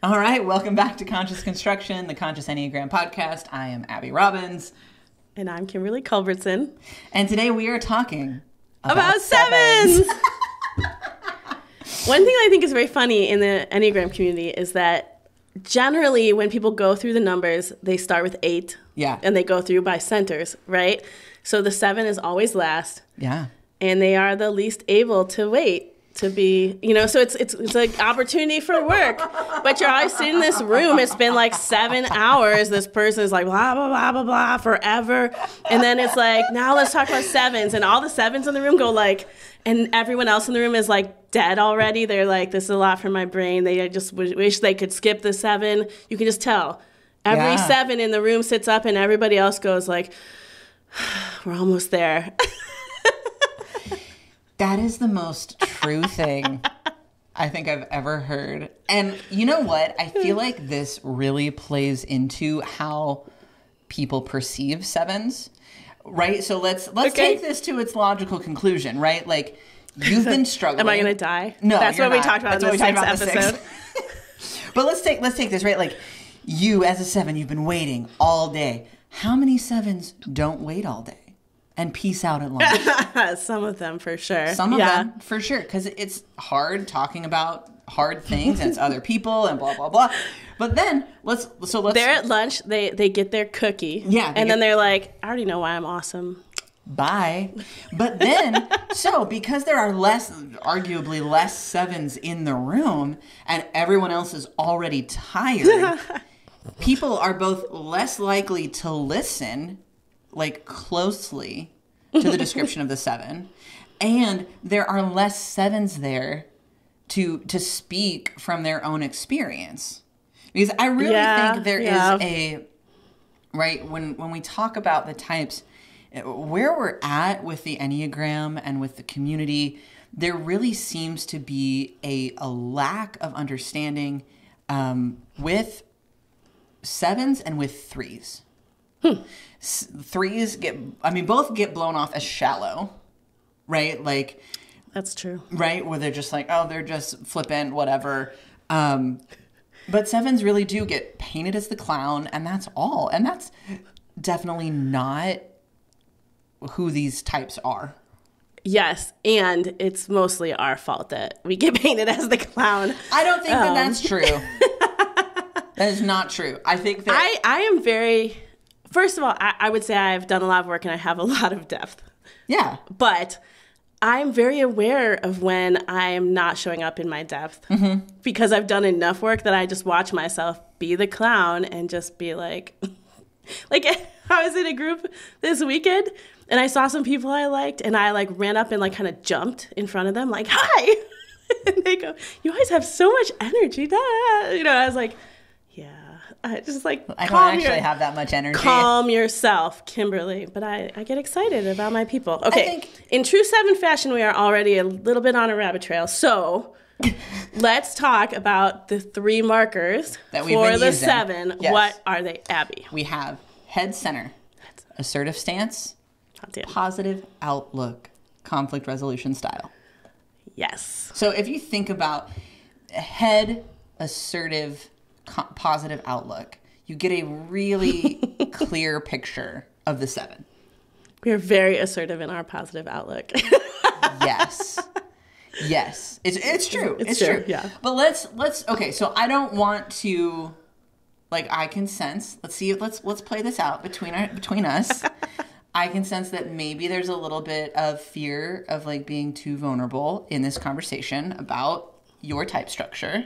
All right, welcome back to Conscious Construction, the Conscious Enneagram podcast. I am Abby Robbins. And I'm Kimberly Culbertson. And today we are talking about sevens. One thing I think is very funny in the Enneagram community is that generally when people go through the numbers, they start with 8. Yeah. And they go through by centers, right? So the 7 is always last. Yeah. And they are the least able to wait. To be, so it's like opportunity for work, but you're always sitting in this room. It's been like 7 hours. This person is like blah blah blah blah blah forever, and then it's like now let's talk about sevens, and all the sevens in the room go like, and everyone else in the room is like dead already. They're like, this is a lot for my brain. They just wish they could skip the 7. You can just tell every 7 in the room sits up, and everybody else goes like, we're almost there. That is the most true thing I think I've ever heard. And you know what? I feel like this really plays into how people perceive sevens, right? So let's take this to its logical conclusion, right? Like, you've been struggling. Am I going to die? No, that's what we talked about in the 6th episode. But let's take this, right? Like, you as a 7, you've been waiting all day. How many 7s don't wait all day? And peace out at lunch. Some of them, for sure. Some of them, for sure. Because it's hard talking about hard things and it's other people and blah, blah, blah. But then, let's... They're at lunch, they get their cookie. Yeah. And then they're like, I already know why I'm awesome. Bye. But then, because there are arguably less 7s in the room and everyone else is already tired, people are both less likely to listen like closely to the description of the 7, and there are less 7s there to speak from their own experience, because I really think there is a right when we talk about the types, where we're at with the Enneagram and with the community, there really seems to be a lack of understanding with 7s and with 3s. 3s both get blown off as shallow, right? Like, that's true, right? Where they're just like, oh, they're just flippant, whatever. But 7s really do get painted as the clown, and that's all. And that's definitely not who these types are. Yes, and it's mostly our fault that we get painted as the clown. I don't think that's true. That is not true. I think that I am very... First of all, I would say I've done a lot of work and I have a lot of depth. Yeah. But I'm very aware of when I am not showing up in my depth, because I've done enough work that I just watch myself be the clown and just be like, like I was in a group this weekend and I saw some people I liked and I like ran up and like kind of jumped in front of them like, hi. And they go, you always have so much energy. I was like, yeah. I just like I don't actually have that much energy. Calm yourself, Kimberly. But I get excited about my people. Okay, in true 7 fashion, we are already a little bit on a rabbit trail. So let's talk about the 3 markers that we've for been the using. 7. Yes. What are they, Abby? We have head center, assertive stance, positive outlook, conflict resolution style. Yes. So if you think about head, assertive, positive outlook, you get a really clear picture of the 7. We are very assertive in our positive outlook. Yes. It's true. It's true. Yeah. But let's okay, so I don't want to, like, I can sense, let's play this out between us. I can sense that maybe there's a little bit of fear of like being too vulnerable in this conversation about your type structure.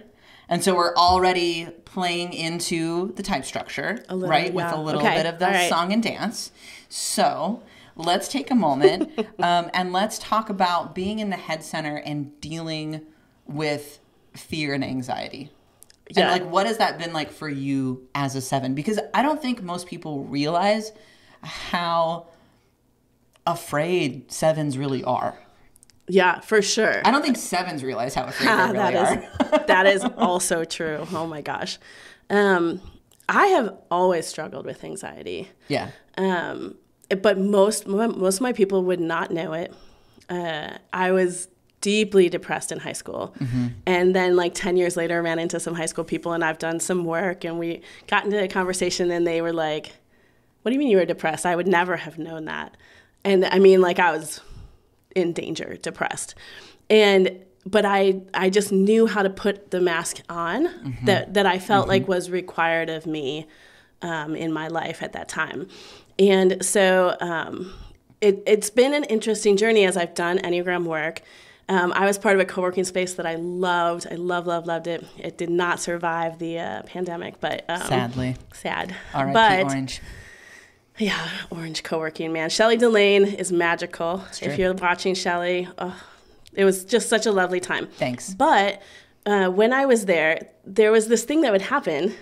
And so we're already playing into the type structure, right? With a little bit of the song and dance. So let's take a moment and let's talk about being in the head center and dealing with fear and anxiety. Yeah. And like, what has that been like for you as a 7? Because I don't think most people realize how afraid 7s really are. Yeah, for sure. I don't think 7s realize how afraid they really are. That is also true. Oh my gosh. I have always struggled with anxiety. Yeah. But most of my people would not know it. I was deeply depressed in high school. And then like 10 years later, I ran into some high school people and I've done some work and we got into a conversation and they were like, what do you mean you were depressed? I would never have known that. And I mean, like I was in danger, depressed. But I just knew how to put the mask on that I felt like was required of me in my life at that time. And so it's been an interesting journey as I've done Enneagram work. I was part of a co-working space that I loved. I loved it. It did not survive the pandemic, but sadly. Sad. R.I.P. Orange. Yeah, Orange co-working, man. Shelley Delane is magical. If you're watching Shelley, it was just such a lovely time. Thanks. But when I was there was this thing that would happen.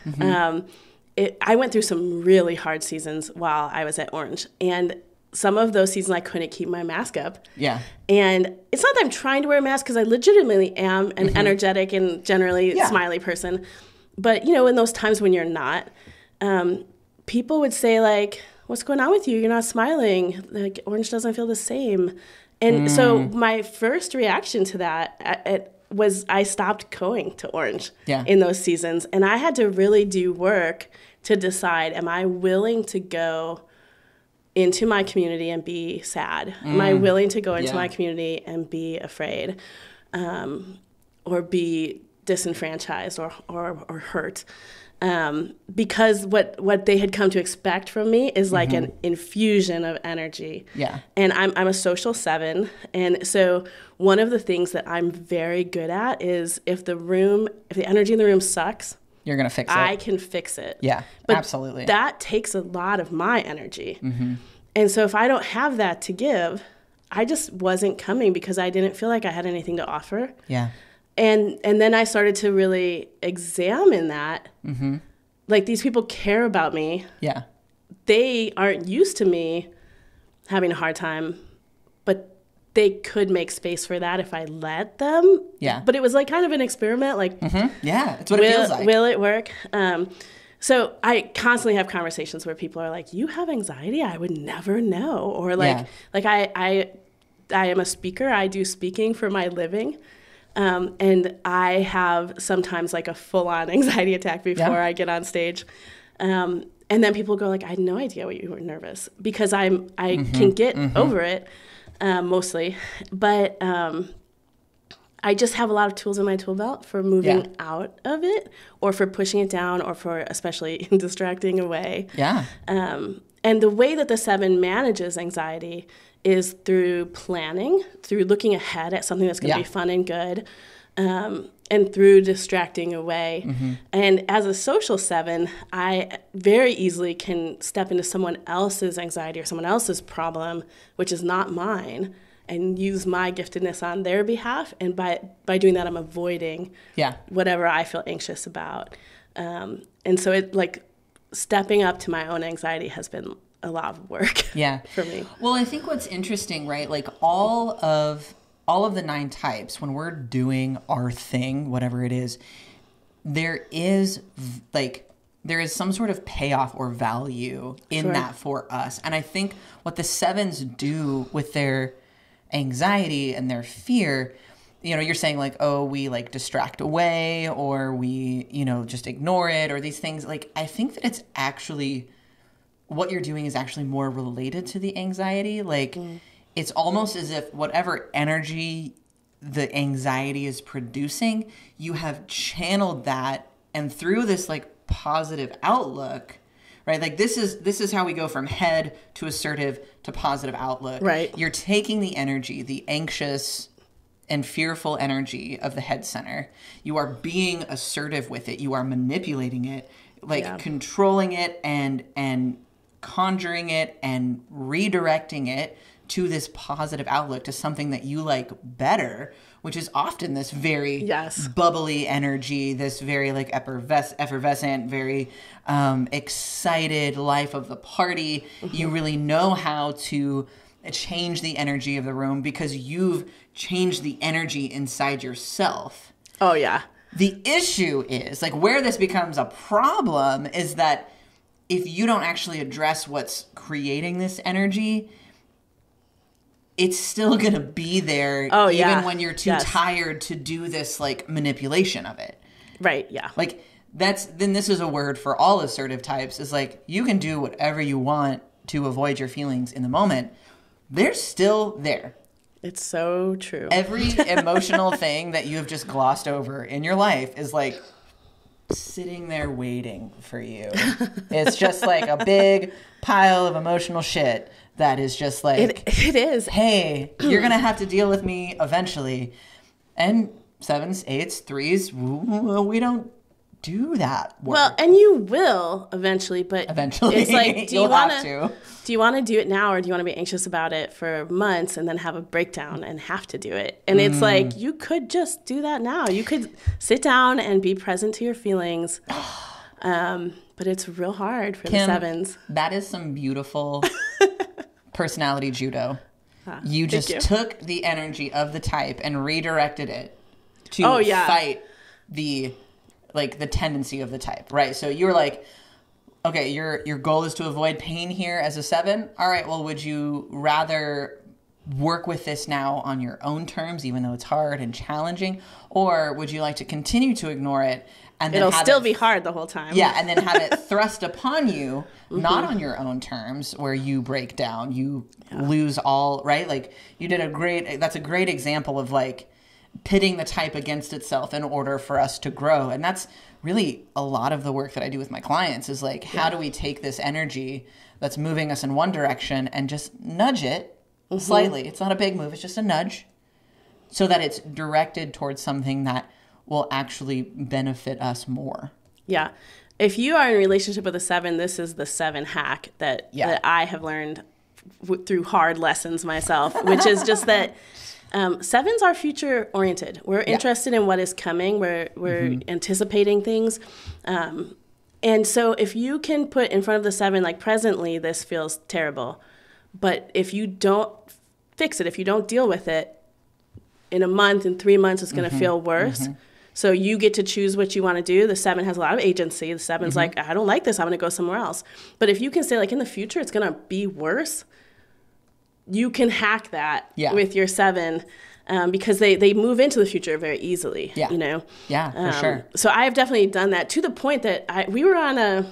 I went through some really hard seasons while I was at Orange, and some of those seasons I couldn't keep my mask up. Yeah. And it's not that I'm trying to wear a mask because I legitimately am an energetic and generally smiley person. But, you know, in those times when you're not, people would say, like, what's going on with you? You're not smiling. Like, Orange doesn't feel the same. And so my first reaction to that was I stopped going to Orange in those seasons. And I had to really do work to decide, am I willing to go into my community and be sad? Am I willing to go into my community and be afraid, or be disenfranchised or hurt? Because what they had come to expect from me is like an infusion of energy. Yeah. And I'm a social 7. And so one of the things that I'm very good at is if the energy in the room sucks, you're going to fix it. I can fix it. Yeah, but absolutely. That takes a lot of my energy. And so if I don't have that to give, I just wasn't coming because I didn't feel like I had anything to offer. Yeah. And then I started to really examine that. Like, these people care about me. Yeah. They aren't used to me having a hard time, but they could make space for that if I let them. Yeah. But it was like kind of an experiment. Like, yeah, it's what it feels like. Will it work? So I constantly have conversations where people are like, you have anxiety? I would never know. Or like I am a speaker. I do speaking for my living. And I have sometimes like a full-on anxiety attack before I get on stage. And then people go like, I had no idea what you were nervous, because I can get over it mostly. But I just have a lot of tools in my tool belt for moving out of it, or for pushing it down, or for especially distracting away. Yeah. And the way that the 7 manages anxiety is through planning, through looking ahead at something that's going to be fun and good, and through distracting away. And as a social 7, I very easily can step into someone else's anxiety or someone else's problem, which is not mine, and use my giftedness on their behalf. And by doing that, I'm avoiding whatever I feel anxious about. And so it, like, stepping up to my own anxiety has been a lot of work for me. Well, I think what's interesting, right? Like all of the 9 types, when we're doing our thing, whatever it is, there is some sort of payoff or value in that for us. And I think what the 7s do with their anxiety and their fear, you know, you're saying like, oh, we like distract away, or we, you know, just ignore it, or these things. Like, I think that it's actually, what you're doing is actually more related to the anxiety. Like, it's almost as if whatever energy the anxiety is producing, you have channeled that, and through this like positive outlook, right? Like this is how we go from head to assertive to positive outlook. Right. You're taking the energy, the anxious and fearful energy of the head center. You are being assertive with it. You are manipulating it, like controlling it and conjuring it and redirecting it to this positive outlook, to something that you like better, which is often this very bubbly energy, this very like effervescent, very excited life of the party. You really know how to change the energy of the room because you've changed the energy inside yourself. Oh, yeah. The issue is, like, where this becomes a problem is that if you don't actually address what's creating this energy, it's still going to be there even when you're too tired to do this like manipulation of it. Right, yeah. Like then this is a word for all assertive types, is like you can do whatever you want to avoid your feelings in the moment. They're still there. It's so true. Every emotional thing that you have just glossed over in your life is like sitting there waiting for you. It's just like a big pile of emotional shit that is just like, it is. Hey, you're going to have to deal with me eventually. And 7s, 8s, 3s, we don't do that work. Well, and you will eventually, but eventually it's like, do you want to do it now, or do you want to be anxious about it for months and then have a breakdown and have to do it? And it's like, you could just do that now. You could sit down and be present to your feelings. But it's real hard for Kim, the 7s. That is some beautiful personality judo. You just took the energy of the type and redirected it to fight the tendency of the type, right? So you were like, okay, your goal is to avoid pain here as a 7. All right, well, would you rather work with this now on your own terms, even though it's hard and challenging, or would you like to continue to ignore it and then it'll still be hard the whole time? Yeah, and then have it thrust upon you, not on your own terms, where you break down, you lose all, right? Like you did that's a great example of like pitting the type against itself in order for us to grow. And that's really a lot of the work that I do with my clients, is like, how do we take this energy that's moving us in one direction and just nudge it slightly? It's not a big move, it's just a nudge, so that it's directed towards something that will actually benefit us more. Yeah. If you are in a relationship with a 7, this is the 7 hack that I have learned through hard lessons myself, which is just that 7s are future oriented. We're interested in what is coming. We're anticipating things. And so if you can put in front of the 7, like, presently, this feels terrible. But if you don't fix it, if you don't deal with it, in a month, in 3 months, it's going to feel worse. So you get to choose what you want to do. The 7 has a lot of agency. The 7's like, I don't like this. I'm going to go somewhere else. But if you can say, like, in the future, it's going to be worse, you can hack that with your 7, because they move into the future very easily, you know? Yeah, for sure. So I have definitely done that, to the point that we were on a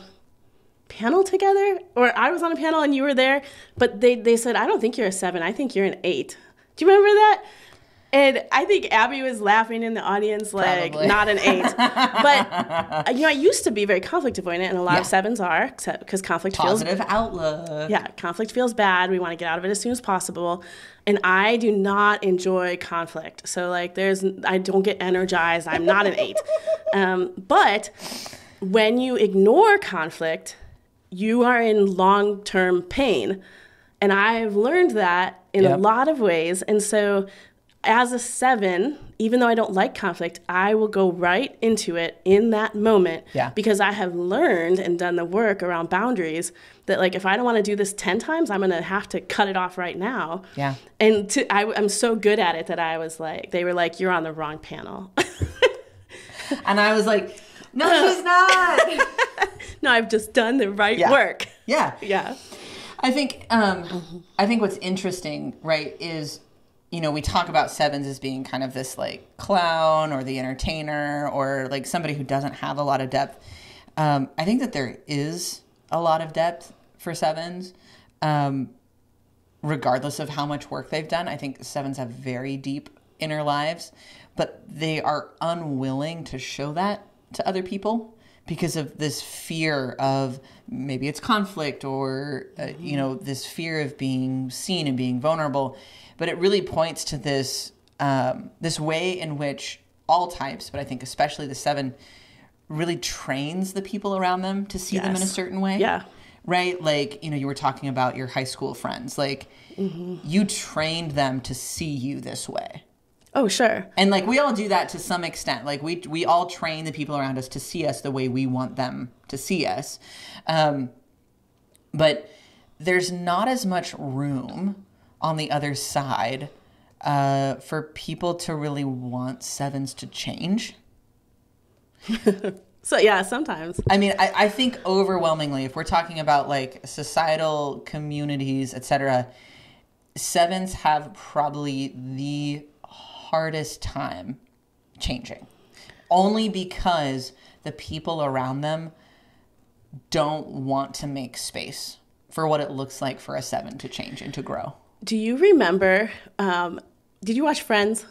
panel together, or I was on a panel and you were there, but they said, I don't think you're a 7. I think you're an 8. Do you remember that? And I think Abby was laughing in the audience, like, probably. Not an 8. But, you know, I used to be very conflict avoidant, and a lot of 7s are, because conflict Positive outlook. Yeah, conflict feels bad. We want to get out of it as soon as possible. And I do not enjoy conflict. So, like, I don't get energized. I'm not an 8. But when you ignore conflict, you are in long-term pain. And I've learned that in a lot of ways. And so as a 7, even though I don't like conflict, I will go right into it in that moment, because I have learned and done the work around boundaries that, like, if I don't want to do this 10 times, I'm going to have to cut it off right now. Yeah. And I'm so good at it that I was like, they were like, you're on the wrong panel. And I was like, no, she's not. No, I've just done the right work. Yeah. Yeah. I think what's interesting, right, is, you know, we talk about 7s as being kind of this, like, clown or the entertainer, or like somebody who doesn't have a lot of depth. I think that there is a lot of depth for 7s, regardless of how much work they've done. I think 7s have very deep inner lives, but they are unwilling to show that to other people because of this fear of, maybe it's conflict, or, you know, this fear of being seen and being vulnerable. But it really points to this this way in which all types, but I think especially the 7, really trains the people around them to see them in a certain way. Yeah. Right? Like, you know, you were talking about your high school friends. Like, you trained them to see you this way. Oh, sure. And, like, we all do that to some extent. Like, we all train the people around us to see us the way we want them to see us. But there's not as much room on the other side for people to really want 7s to change. So, yeah, sometimes. I mean, I think overwhelmingly, if we're talking about, like, societal communities, etc., sevens have probably the hardest time changing, only because the people around them don't want to make space for what it looks like for a seven to change and to grow. Do you remember, did you watch Friends?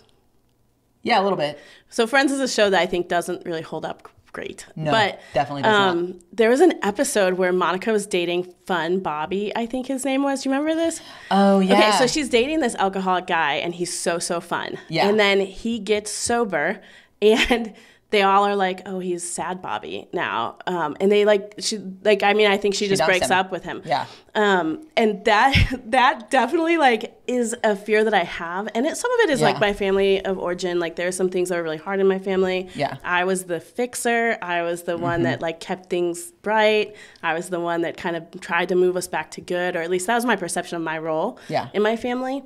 Yeah, a little bit. So Friends is a show that I think doesn't really hold up great. No, but definitely does not. There was an episode where Monica was dating Fun Bobby, I think his name was. Do you remember this? Oh, yeah. Okay, so she's dating this alcoholic guy, and he's so fun. Yeah. And then he gets sober, and they all are like, oh, he's sad Bobby now. And they I think she just breaks up with him. Yeah. And that definitely is a fear that I have. And some of it is my family of origin. Like, there are some things that are really hard in my family. Yeah. I was the fixer. I was the one that kept things bright. I was the one that kind of tried to move us back to good, or at least that was my perception of my role in my family.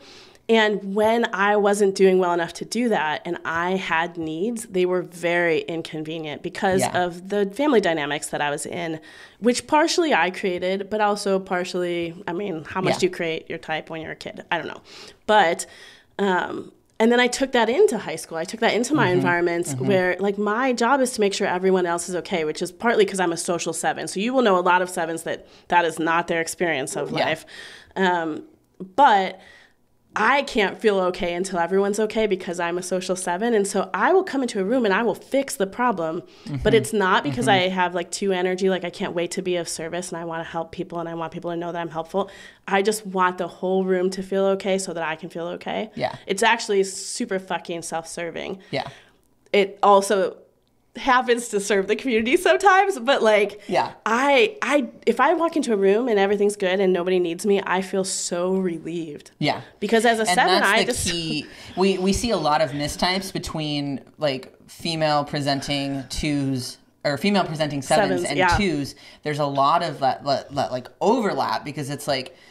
And when I wasn't doing well enough to do that and I had needs, they were very inconvenient because of the family dynamics that I was in, which partially I created, but also partially, how much do you create your type when you're a kid? I don't know. But, and then I took that into high school. I took that into my environments where my job is to make sure everyone else is okay, which is partly because I'm a social seven. So you will know a lot of sevens that is not their experience of life. But I can't feel okay until everyone's okay because I'm a social seven. And so I will come into a room and I will fix the problem. But it's not because I have two energy, I can't wait to be of service and I want to help people and I want people to know that I'm helpful. I just want the whole room to feel okay so that I can feel okay. Yeah. It's actually super fucking self-serving. Yeah. It also happens to serve the community sometimes, but I if I walk into a room and everything's good and nobody needs me, I feel so relieved. Yeah. Because as a seven, that's the key. We see a lot of mistypes between female presenting twos or female presenting sevens and twos. There's a lot of that overlap because it's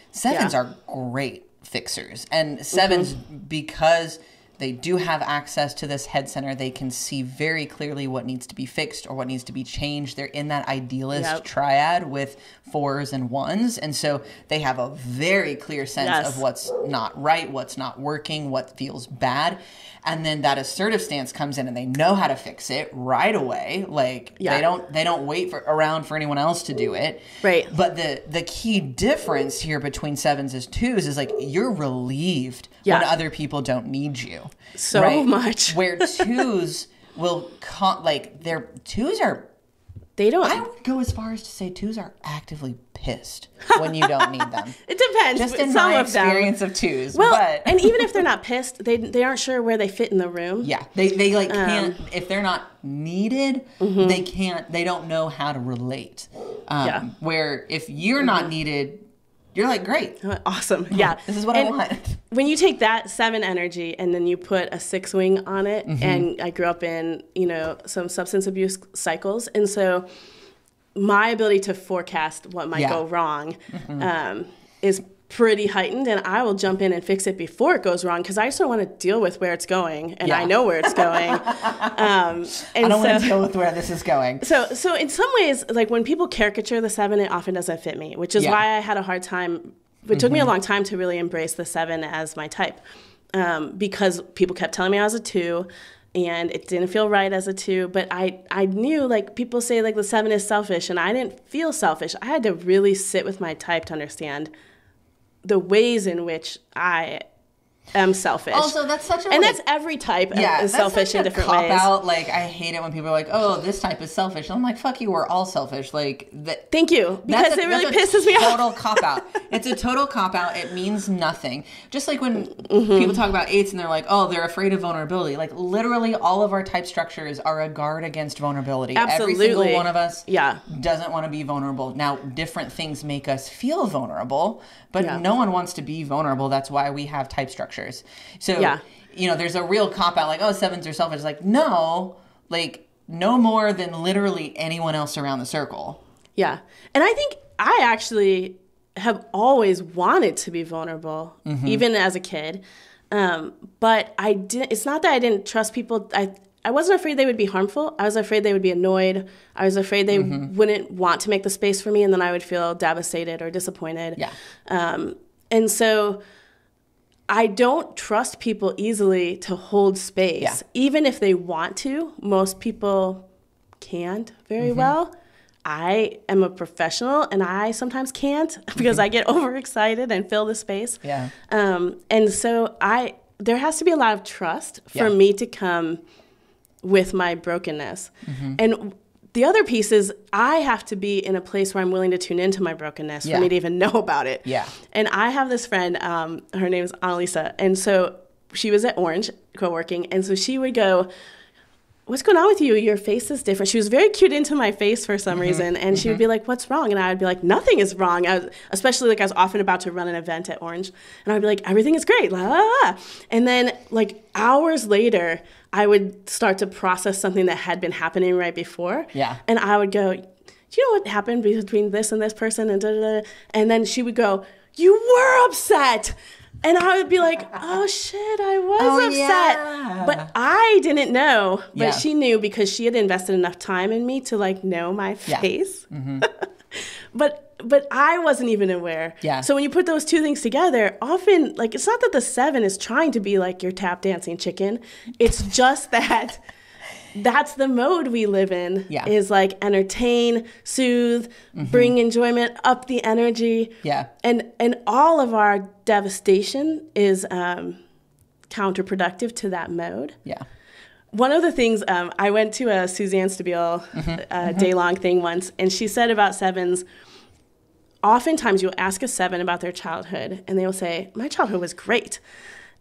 sevens are great fixers and sevens because they do have access to this head center. They can see very clearly what needs to be fixed or what needs to be changed. They're in that idealist triad with fours and ones. And so they have a very clear sense of what's not right, what's not working, what feels bad. And then that assertive stance comes in and they know how to fix it right away. They don't wait around for anyone else to do it. Right. But the key difference here between sevens and twos is you're relieved when other people don't need you. So much. Where twos will twos are. They don't. I would go as far as to say twos are actively pissed when you don't need them. It depends. Just in my experience of twos. Well, but and even if they're not pissed, they aren't sure where they fit in the room. Yeah, they can't, if they're not needed, they can't. They don't know how to relate. Where if you're not needed, you're great. Awesome. Yeah. This is what I want. When you take that seven energy and then you put a six wing on it, and I grew up in, some substance abuse cycles. And so my ability to forecast what might go wrong is pretty heightened, and I will jump in and fix it before it goes wrong because I just don't want to deal with where it's going, and I know where it's going. And I don't want to deal with where this is going. So in some ways, when people caricature the seven, it often doesn't fit me, which is why I had a hard time. It took me a long time to really embrace the seven as my type, because people kept telling me I was a two. And it didn't feel right as a two, but I knew, people say, the seven is selfish, and I didn't feel selfish. I had to really sit with my type to understand the ways in which I am selfish. Also, that's such a... And that's every type is selfish in different ways. Out. I hate it when people are oh, this type is selfish. And I'm fuck you, we're all selfish. Thank you, because it really pisses me off. Total cop-out. It's a total cop-out. It means nothing. Just when people talk about eights and they're oh, they're afraid of vulnerability. Literally all of our type structures are a guard against vulnerability. Absolutely. Every single one of us doesn't want to be vulnerable. Now, different things make us feel vulnerable, but no one wants to be vulnerable. That's why we have type structures. So, there's a real cop-out, oh, sevens are selfish. No, no more than literally anyone else around the circle. Yeah. And I think I actually have always wanted to be vulnerable, even as a kid. But I didn't. It's not that I didn't trust people. I wasn't afraid they would be harmful. I was afraid they would be annoyed. I was afraid they wouldn't want to make the space for me, and then I would feel devastated or disappointed. Yeah. And so I don't trust people easily to hold space. Yeah. Even if they want to, most people can't very well. I am a professional and I sometimes can't because I get overexcited and fill the space. Yeah. And so there has to be a lot of trust for me to come with my brokenness. And the other piece is I have to be in a place where I'm willing to tune into my brokenness for me to even know about it. Yeah. And I have this friend, her name is Annalisa, and so she was at Orange co-working, and so she would go, what's going on with you? Your face is different. She was very cute into my face for some reason, and she would be like, what's wrong? And I would be like, nothing is wrong. Especially like I was often about to run an event at Orange, and I'd be like, everything is great, la la la. And then like hours later, I would start to process something that had been happening right before. Yeah. And I would go, do you know what happened between this and this person? And da, da, da. And then she would go, you were upset. And I would be like, oh, shit, I was upset. Yeah. But I didn't know. But she knew because she had invested enough time in me to, like, know my face. But I wasn't even aware. Yeah. So when you put those two things together, often, like, it's not that the 7 is trying to be like your tap dancing chicken. It's just that that's the mode we live in, is like entertain, soothe, bring enjoyment, up the energy. Yeah. And all of our devastation is counterproductive to that mode. Yeah. One of the things, I went to a Suzanne Stabile day-long thing once, and she said about 7s, oftentimes you'll ask a 7 about their childhood, and they will say, my childhood was great.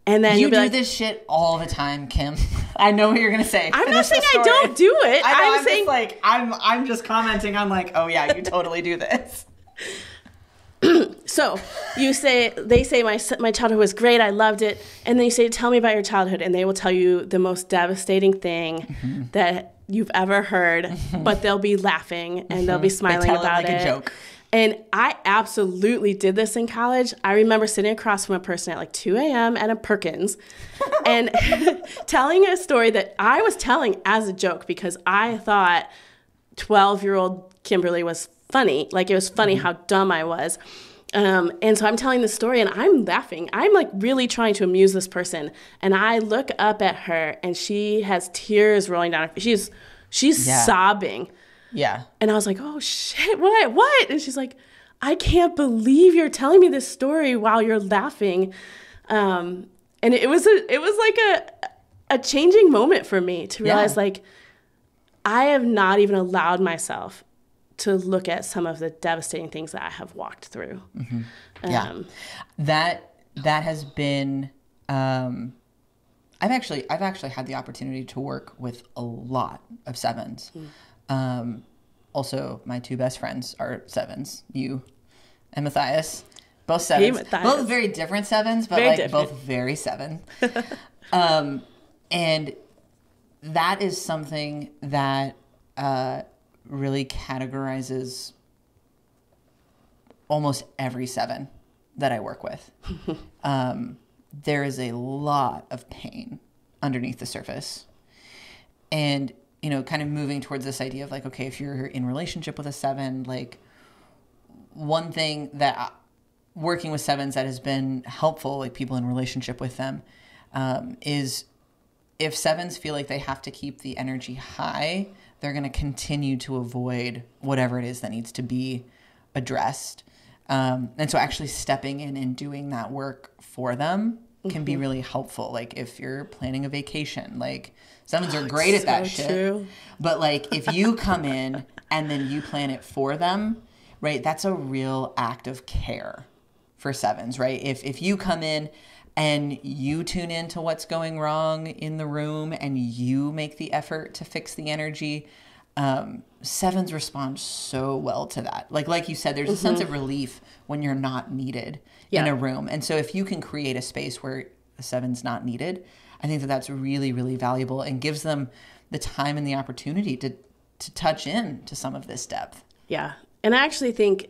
And then you do like, this shit all the time, Kim. I know what you're gonna say. I'm not saying I don't do it. I'm saying just like I'm just commenting on like, oh yeah, you totally do this. So they say my childhood was great, I loved it, and then you say, tell me about your childhood, and they will tell you the most devastating thing that you've ever heard, but they'll be laughing and they'll be smiling about it. Like a joke. And I absolutely did this in college. I remember sitting across from a person at like 2 a.m. at a Perkins and telling a story that I was telling as a joke because I thought 12-year-old Kimberly was funny. Like it was funny how dumb I was. And so I'm telling this story and I'm laughing. I'm like really trying to amuse this person. And I look up at her and she has tears rolling down her face. She's sobbing. Yeah. And I was like, oh shit, what? And she's like, I can't believe you're telling me this story while you're laughing. And it was like a changing moment for me to realize like, I have not even allowed myself to look at some of the devastating things that I have walked through. That has been, I've actually had the opportunity to work with a lot of 7s. Also, my 2 best friends are 7s, you and Matthias. Both 7s. Hey, both very different 7s, but very like different. Both very 7. And that is something that really categorizes almost every 7 that I work with. There is a lot of pain underneath the surface. And you know, kind of moving towards this idea of like, okay, if you're in relationship with a 7, like one thing that working with 7s that has been helpful, like people in relationship with them, is if 7s feel like they have to keep the energy high, they're going to continue to avoid whatever it is that needs to be addressed. And so actually stepping in and doing that work for them can be really helpful. Like if you're planning a vacation, like 7s are great at that shit. True. But like if you come in and then you plan it for them, right? That's a real act of care for 7s, right? If you come in and you tune into what's going wrong in the room and you make the effort to fix the energy, 7s respond so well to that. Like you said, there's a sense of relief when you're not needed in a room. And so if you can create a space where a 7's not needed, I think that that's really, really valuable and gives them the time and the opportunity to touch in to some of this depth. Yeah. And I actually think,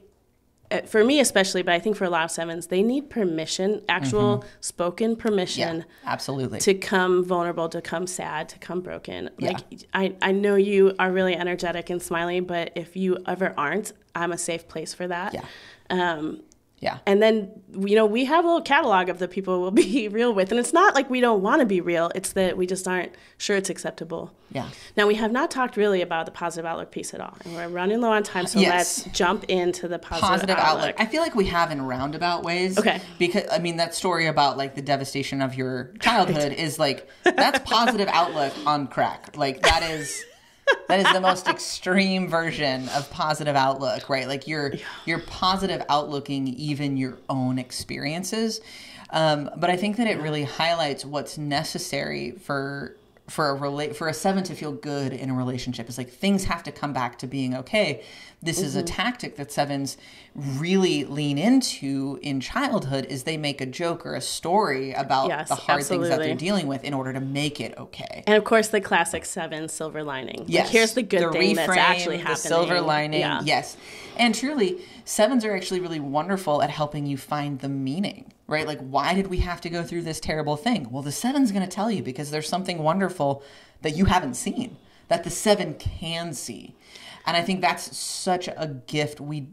for me especially, but I think for a lot of 7s, they need permission, actual spoken permission. Yeah, absolutely. To come vulnerable, to come sad, to come broken. Like, I know you are really energetic and smiley, but if you ever aren't, I'm a safe place for that. Yeah. Yeah. And then, we have a little catalog of the people we'll be real with. And it's not like we don't want to be real. It's that we just aren't sure it's acceptable. Yeah. Now, we have not talked really about the positive outlook piece at all. And we're running low on time, so Yes. let's jump into the positive outlook. I feel like we have in roundabout ways. Okay. Because, that story about, like, the devastation of your childhood is, like, that's positive outlook on crack. Like, that is the most extreme version of positive outlook, right? Like you're positive outlooking even your own experiences. But I think that it really highlights what's necessary for a 7 to feel good in a relationship. It's like things have to come back to being okay. This is a tactic that 7s really lean into in childhood is they make a joke or a story about the hard things that they're dealing with in order to make it okay. And of course, the classic 7 silver lining. Yes. Like, here's the good thing that's actually happening. The silver lining. Yeah. Yes. And truly, 7s are actually really wonderful at helping you find the meaning, right? Like, why did we have to go through this terrible thing? Well, the 7's going to tell you because there's something wonderful that you haven't seen, that the 7 can see. And I think that's such a gift. We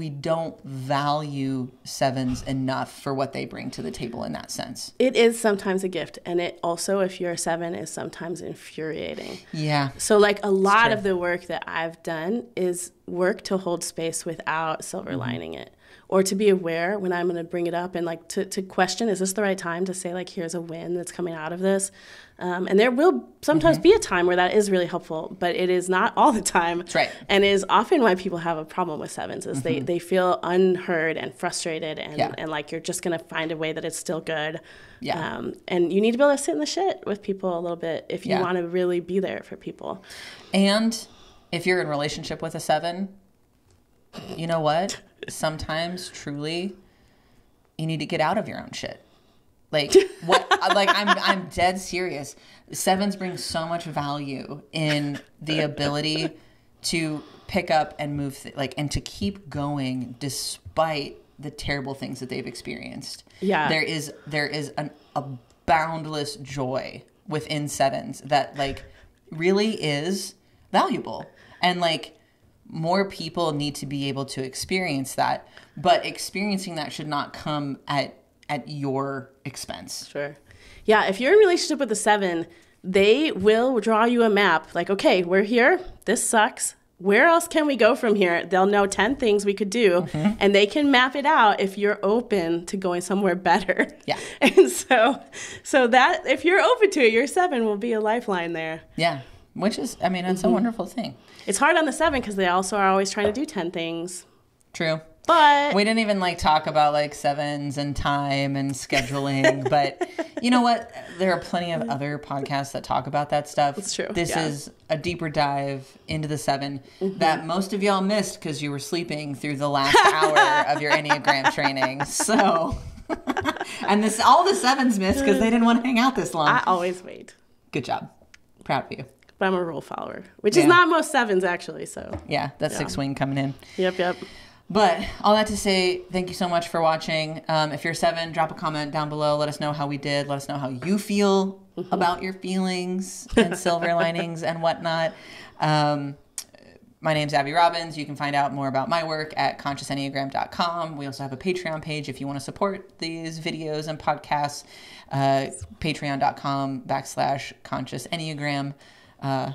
don't value 7s enough for what they bring to the table in that sense. It is sometimes a gift. And it also, if you're a 7, is sometimes infuriating. Yeah. So like a lot of the work that I've done is work to hold space without silver lining it. Or to be aware when I'm going to bring it up and like to question, is this the right time to say like, here's a win that's coming out of this? And there will sometimes be a time where that is really helpful, but it is not all the time. That's right. And is often why people have a problem with 7s is they feel unheard and frustrated and like you're just going to find a way that it's still good. Yeah. And you need to be able to sit in the shit with people a little bit if you want to really be there for people. And if you're in a relationship with a 7, you know what? Sometimes truly you need to get out of your own shit. Like what? Like I'm dead serious. 7s bring so much value in the ability to pick up and move, and to keep going despite the terrible things that they've experienced. Yeah, there is a boundless joy within 7s that like really is valuable, and like more people need to be able to experience that. But experiencing that should not come at your expense. Sure. Yeah, if you're in a relationship with a 7, they will draw you a map. Like, okay, we're here. This sucks. Where else can we go from here? They'll know 10 things we could do, and they can map it out if you're open to going somewhere better. Yeah. And so that if you're open to it, your 7 will be a lifeline there. Yeah, which is, it's a wonderful thing. It's hard on the 7 because they also are always trying to do 10 things. True. But we didn't even talk about 7s and time and scheduling. But you know what? There are plenty of other podcasts that talk about that stuff. It's true. This is a deeper dive into the 7 that most of y'all missed because you were sleeping through the last hour of your Enneagram training. So, and all the 7s missed because they didn't want to hang out this long. I always wait. Good job. Proud of you. But I'm a rule follower, which is not most 7s actually. So yeah, that's 6 wing coming in. Yep. But all that to say, thank you so much for watching. If you're 7, drop a comment down below. Let us know how we did. Let us know how you feel about your feelings and silver linings and whatnot. My name's Abby Robbins. You can find out more about my work at consciousenneagram.com. We also have a Patreon page if you want to support these videos and podcasts. Patreon.com/consciousenneagram. Yeah,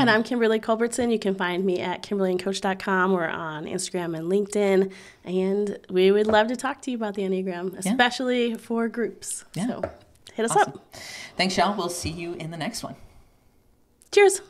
and I'm Kimberly Culbertson. You can find me at KimberlyandCoach.com or on Instagram and LinkedIn. And we would love to talk to you about the Enneagram, especially for groups. Yeah. So hit us up. Thanks, y'all. We'll see you in the next one. Cheers.